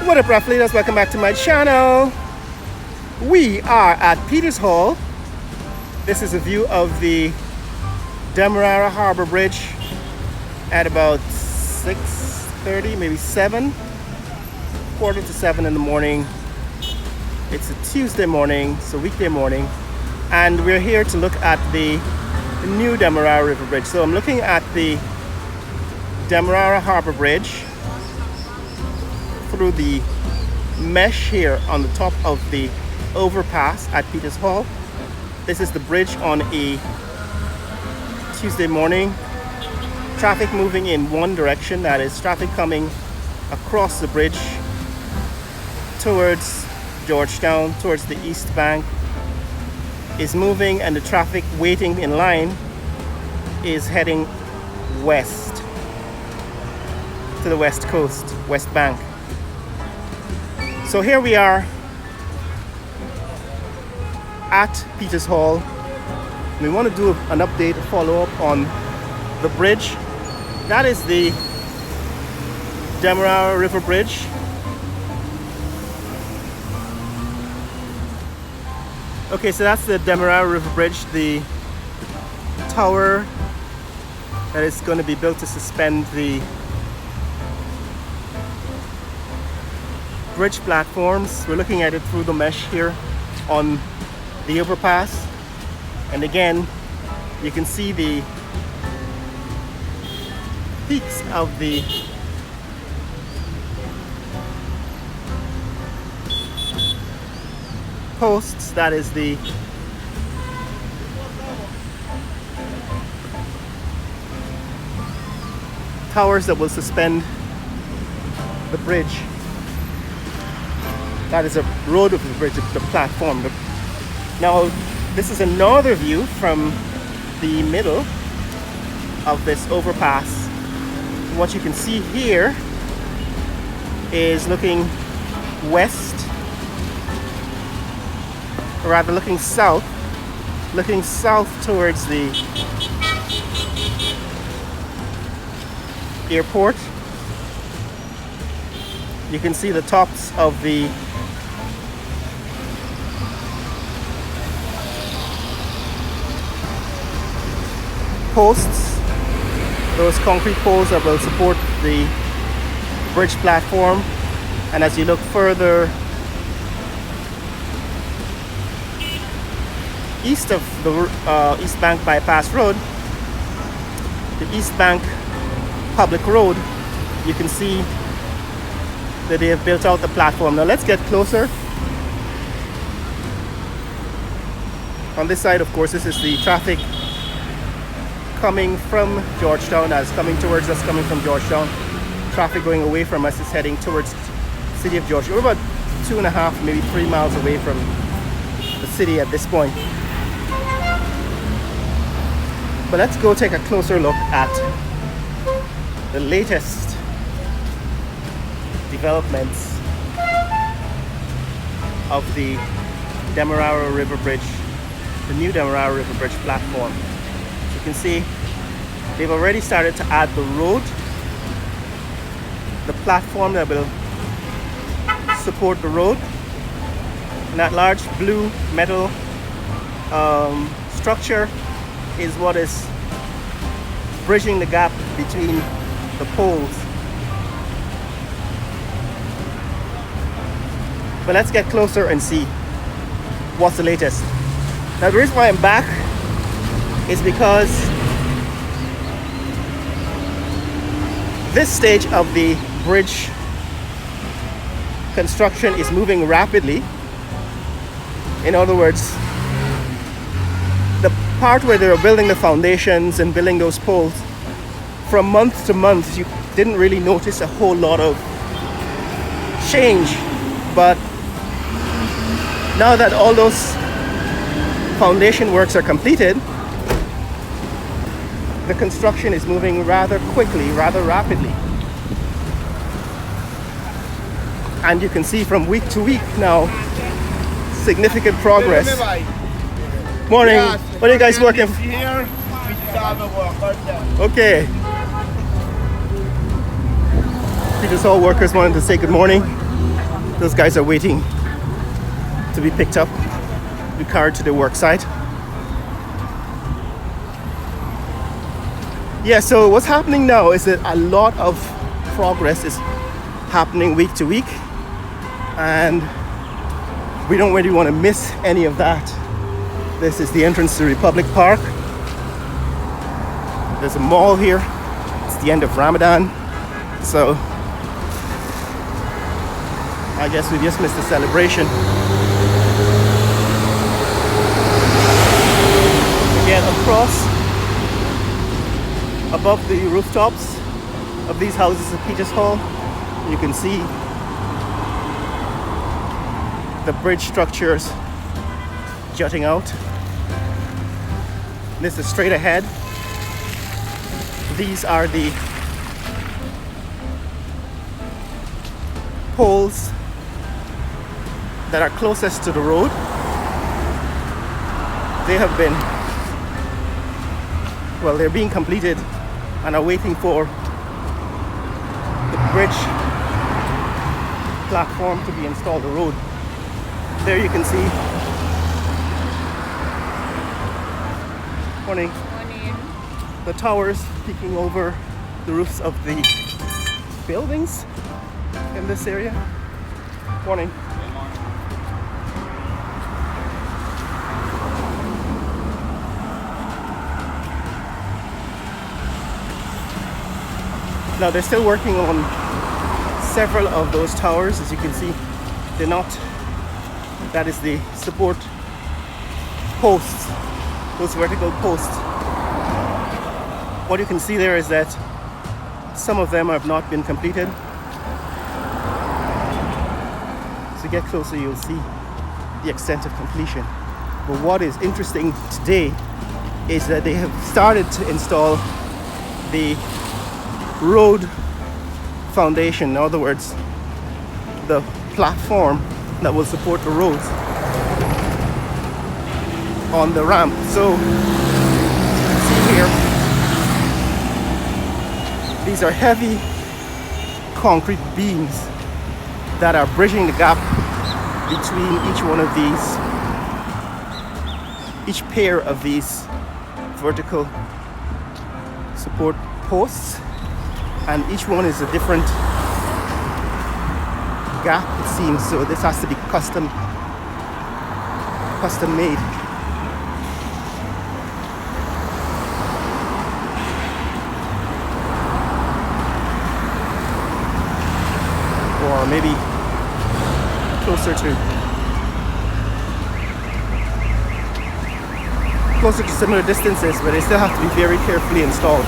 What up, Raffleaders? Welcome back to my channel. We are at Peters Hall. This is a view of the Demerara River Bridge at about 6:30, maybe 7, quarter to 7 in the morning. It's a Tuesday morning, so weekday morning, and we're here to look at the new Demerara River Bridge. So I'm looking at the Demerara River Bridge through the mesh here on the top of the overpass at Peters Hall. This is the bridge on a Tuesday morning. Traffic moving in one direction, that is traffic coming across the bridge towards Georgetown, towards the east bank is moving, and the traffic waiting in line is heading west to the west coast, west bank. So here we are at Peters Hall. We want to do an update, a follow-up on the bridge. That is the Demerara River Bridge. Okay, so that's the Demerara River Bridge, the tower that is going to be built to suspend the bridge platforms. We're looking at it through the mesh here on the overpass, and again you can see the peaks of the posts. That is the towers that will suspend the bridge. That is a road of the bridge, the platform. Now, this is another view from the middle of this overpass. What you can see here is looking west, or rather looking south towards the airport. You can see the tops of the posts, those concrete poles that will support the bridge platform. And as you look further east of the East Bank Bypass Road, the East Bank Public Road, you can see that they have built out the platform. Now let's get closer. On this side, of course, this is the traffic coming from Georgetown, as coming towards us, coming from Georgetown. Traffic going away from us is heading towards the city of Georgetown. We're about 2.5, maybe 3 miles away from the city at this point. But let's go take a closer look at the latest developments of the Demerara River Bridge, the new Demerara River Bridge platform. As you can see, they've already started to add the road, the platform that will support the road, and that large blue metal structure is what is bridging the gap between the poles. But let's get closer and see what's the latest. Now the reason why I'm back is because this stage of the bridge construction is moving rapidly. In other words, the part where they were building the foundations and building those poles, from month to month you didn't really notice a whole lot of change. But now that all those foundation works are completed, the construction is moving rather quickly, rather rapidly. And you can see from week to week now, significant progress. Morning. What are you guys working? Okay. Peters Hall workers wanted to say good morning. Those guys are waiting to be picked up, be carried to the work site. Yeah, so what's happening now is that a lot of progress is happening week to week, and we don't really want to miss any of that. This is the entrance to Republic Park. There's a mall here. It's the end of Ramadan, so I guess we just missed the celebration. Again, across above the rooftops of these houses at Peters Hall, you can see the bridge structures jutting out. This is straight ahead. These are the poles that are closest to the road. They have been, well, they're being completed and are waiting for the bridge platform to be installed on the road. There you can see. Morning. Morning. The towers peeking over the roofs of the buildings in this area. Morning. Now they're still working on several of those towers. As you can see, they're not, that is the support posts, those vertical posts. What you can see there is that some of them have not been completed. As you get closer, you'll see the extent of completion. But what is interesting today is that they have started to install the road foundation. In other words, the platform that will support the roads on the ramp. So see here, these are heavy concrete beams that are bridging the gap between each one of these, each pair of these vertical support posts, and each one is a different gap, it seems. So this has to be custom made. Or maybe closer to similar distances, but they still have to be very carefully installed.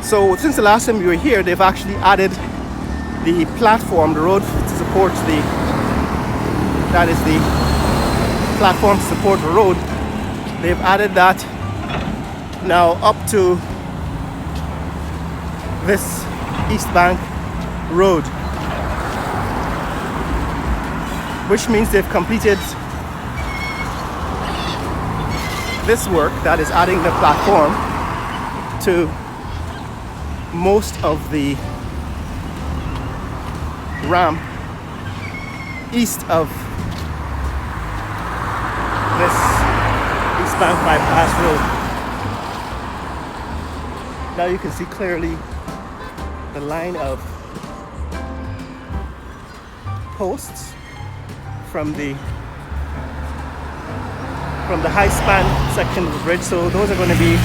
So since the last time we were here, they've actually added the platform, the road to support the, that is the platform to support the road. They've added that now up to this East Bank Road, which means they've completed this work, that is adding the platform to most of the ramp east of this East Bank bypass road. Now you can see clearly the line of posts from the high span section of the bridge. So those are going to be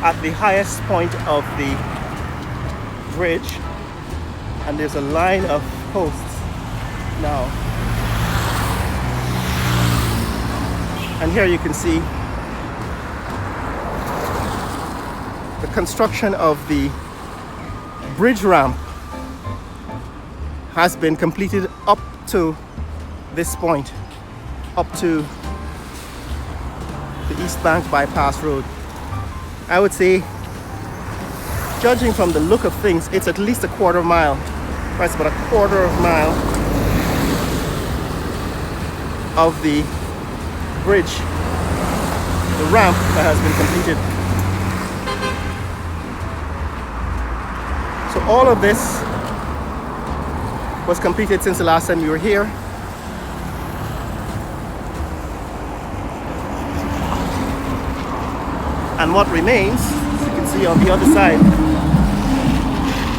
at the highest point of the bridge, and there's a line of posts now. And here you can see the construction of the bridge ramp has been completed up to this point, up to the East Bank bypass road. I would say, judging from the look of things, it's at least a quarter mile. That's about a quarter of a mile of the bridge, the ramp that has been completed. So all of this was completed since the last time we were here. And what remains, as you can see on the other side,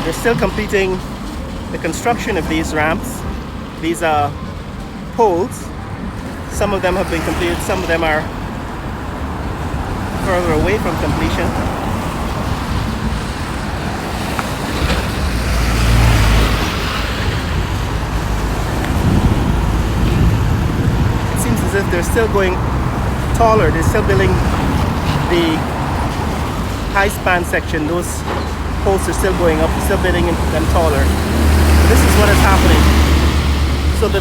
they're still completing the construction of these ramps. These are poles. Some of them have been completed, some of them are further away from completion. It seems as if they're still going taller. They're still building the high span section. Those posts are still going up, still building them taller. So this is what is happening. So the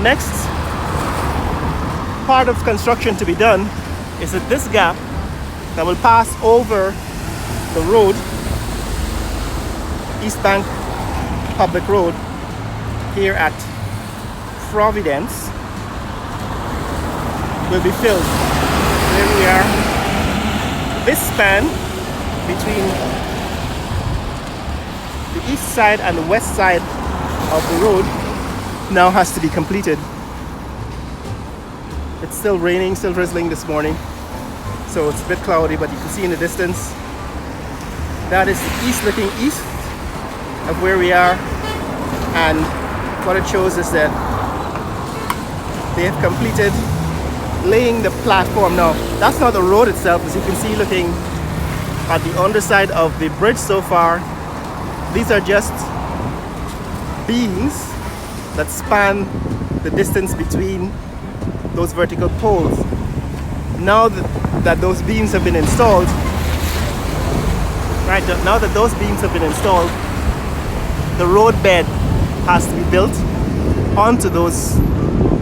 next part of construction to be done is at this gap that will pass over the road, East Bank Public Road, here at Providence, will be filled. There we are. This span between the east side and the west side of the road now has to be completed. It's still raining, still drizzling this morning, so it's a bit cloudy, but you can see in the distance that is the east, looking east of where we are, and what it shows is that they have completed laying the platform. Now that's not the road itself, as you can see looking at the underside of the bridge so far. These are just beams that span the distance between those vertical poles. Now that those beams have been installed, now that those beams have been installed, the roadbed has to be built onto those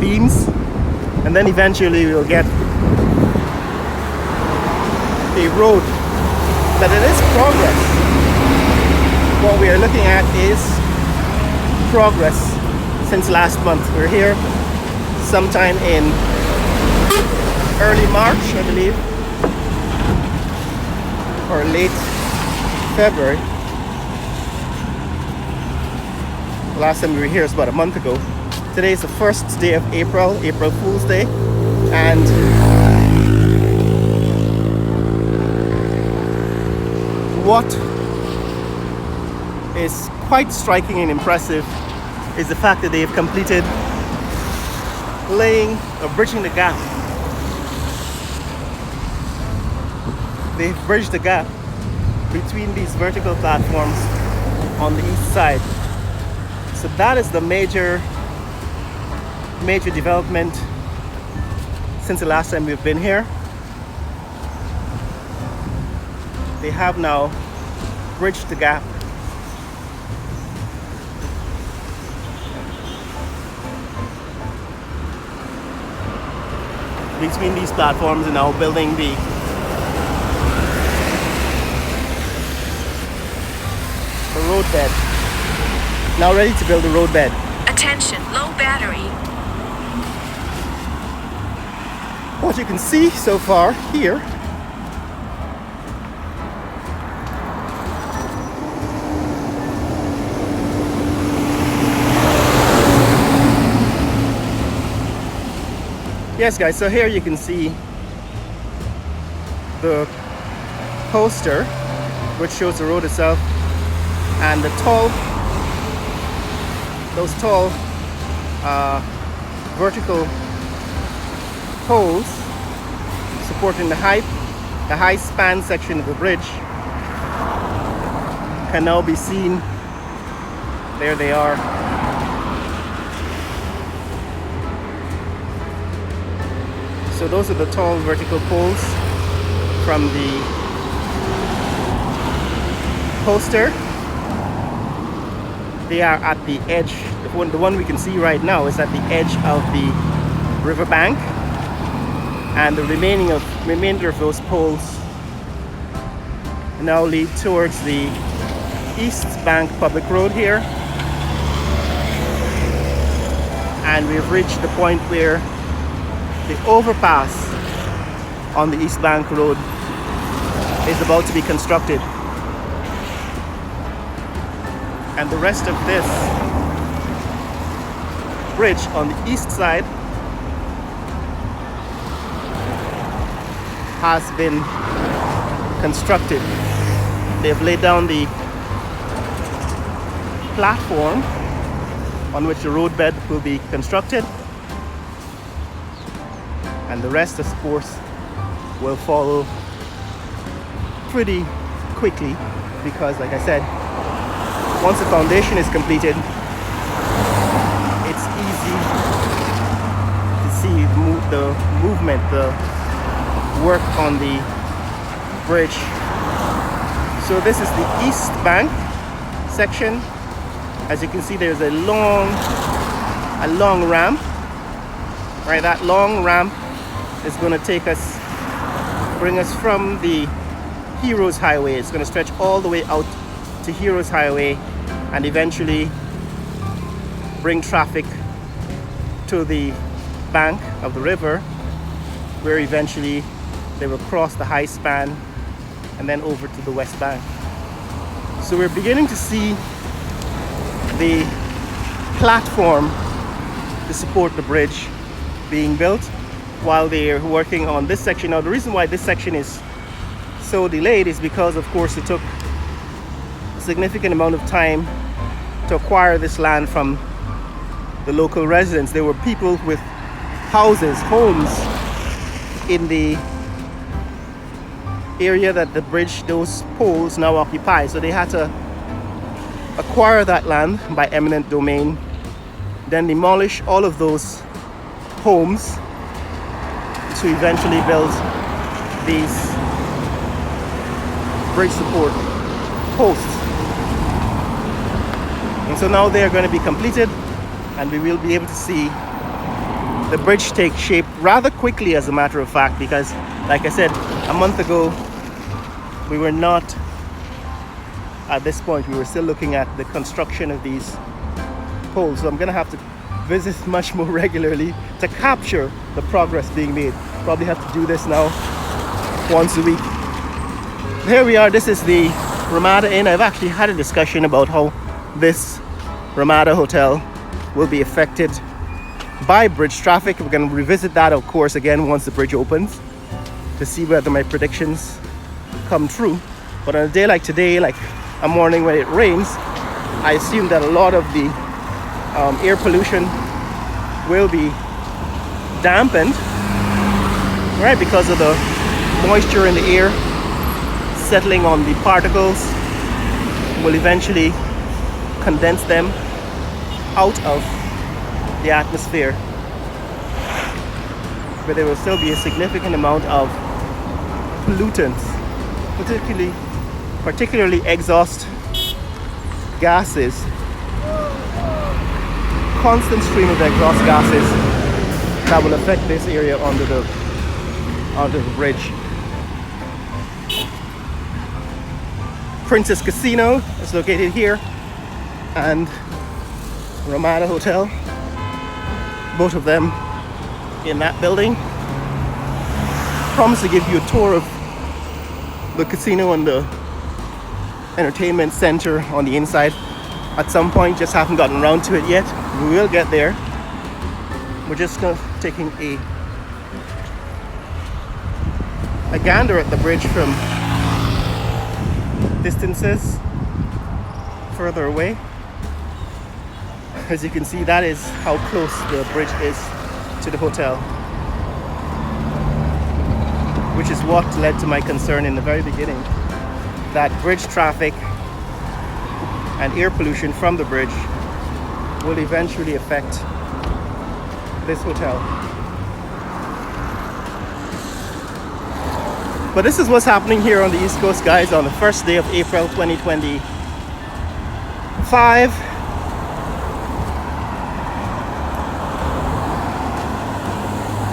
beams, and then eventually we'll get a road. But it is progress. What we are looking at is progress since last month. We're here sometime in early March, I believe, or late February. The last time we were here was about a month ago. Today is the first day of April Fool's Day, and what is quite striking and impressive is the fact that they have completed laying or bridging the gap. They've bridged the gap between these vertical platforms on the east side. So that is the major development since the last time we've been here. They have now bridged the gap between these platforms and now building the roadbed. Now ready to build the roadbed. Attention, low battery. What you can see so far here yes guys, so here you can see the poster which shows the road itself, and those tall vertical poles supporting the high span section of the bridge can now be seen. There they are. So those are the tall vertical poles from the poster. They are at the edge. The one we can see right now is at the edge of the riverbank, and the remainder of those poles now lead towards the East Bank Public Road here, and we've reached the point where the overpass on the East Bank Road is about to be constructed. And the rest of this bridge on the east side has been constructed. They've laid down the platform on which the roadbed will be constructed, and the rest, of course, will follow pretty quickly because, like I said, once the foundation is completed, it's easy to see the movement, the work on the bridge. So this is the east bank section. As you can see, there's a long ramp. Right, that long ramp is going to bring us from the Heroes Highway. It's going to stretch all the way out to Heroes Highway and eventually bring traffic to the bank of the river, where eventually they will cross the high span and then over to the west bank. So we're beginning to see the platform to support the bridge being built while they're working on this section. Now, the reason why this section is so delayed is because, of course, it took a significant amount of time to acquire this land from the local residents. There were people with houses, homes in the area that the bridge, those poles now occupy. So they had to acquire that land by eminent domain, then demolish all of those homes to eventually build these bridge support posts. And so now they are going to be completed, and we will be able to see the bridge take shape rather quickly, as a matter of fact, because, like I said, a month ago we were not at this point. We were still looking at the construction of these poles. So I'm going to have to visit much more regularly to capture the progress being made. Probably have to do this now once a week. Here we are. This is the Ramada Inn. I've actually had a discussion about how this Ramada Hotel will be affected by bridge traffic. We're going to revisit that, of course, again once the bridge opens, to see whether my predictions come true. But on a day like today, like a morning when it rains, I assume that a lot of the air pollution will be dampened, right, because of the moisture in the air settling on the particles will eventually condense them out of the atmosphere, but there will still be a significant amount of pollutants, particularly exhaust gases, constant stream of exhaust gases that will affect this area under the bridge. Princess Casino is located here, and Ramada Hotel, both of them in that building. Promise to give you a tour of the casino and the entertainment center on the inside at some point. Just haven't gotten around to it yet. We will get there. We're just taking a gander at the bridge from distances further away. As you can see, that is how close the bridge is to the hotel, which is what led to my concern in the very beginning, that bridge traffic and air pollution from the bridge will eventually affect this hotel. But this is what's happening here on the East Coast, guys, on the first day of April 2025.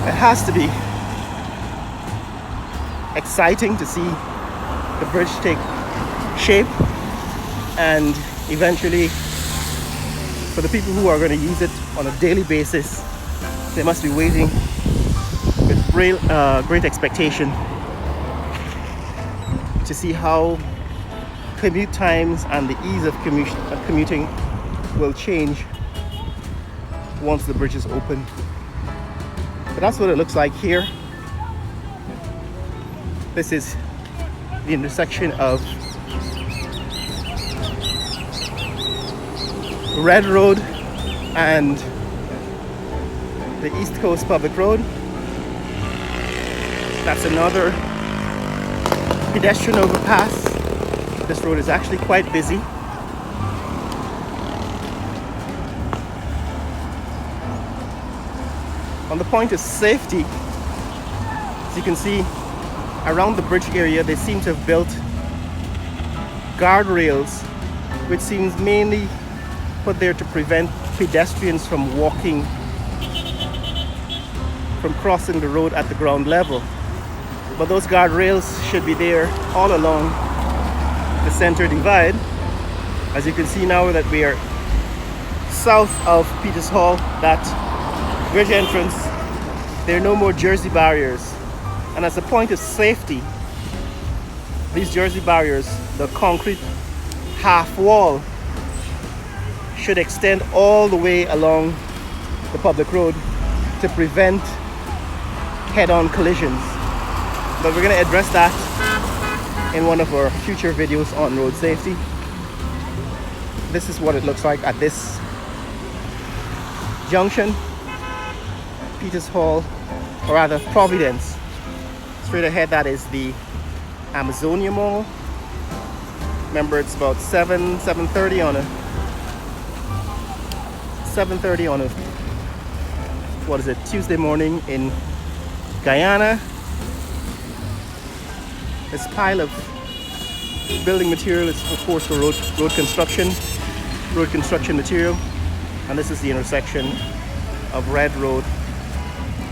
It has to be exciting to see the bridge take shape, and eventually, for the people who are going to use it on a daily basis, they must be waiting with great expectation to see how commute times and the ease of commuting will change once the bridge is open. But that's what it looks like here. This is the intersection of Red Road and the East Coast Public Road. That's another pedestrian overpass. This road is actually quite busy. On the point of safety, as you can see, around the bridge area they seem to have built guardrails, which seems mainly put there to prevent pedestrians from crossing the road at the ground level. But those guardrails should be there all along the center divide. As you can see now that we are south of Peters Hall, that bridge entrance, there are no more Jersey barriers. And as a point of safety, these Jersey barriers, the concrete half wall, should extend all the way along the public road to prevent head-on collisions. But we're going to address that in one of our future videos on road safety. This is what it looks like at this junction, Peters Hall, or rather Providence. Straight ahead, that is the Amazonia Mall. Remember, it's about 7:30 on a what is it, Tuesday morning in Guyana. This pile of building material is of course for road construction material, and this is the intersection of Red Road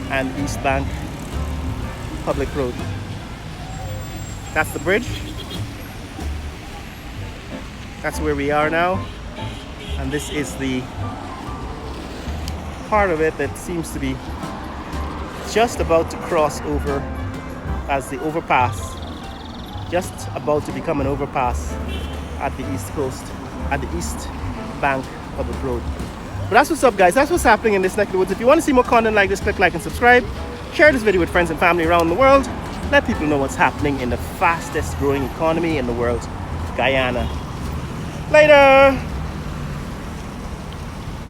and East Bank Public Road. That's the bridge. That's where we are now, and this is the part of it that seems to be just about to cross over as the overpass, just about to become an overpass at the East Coast, at the East Bank Public Road. But that's what's up, guys. That's what's happening in this neck of the woods. If you want to see more content like this, click like and subscribe. Share this video with friends and family around the world. Let people know what's happening in the fastest growing economy in the world, Guyana. Later!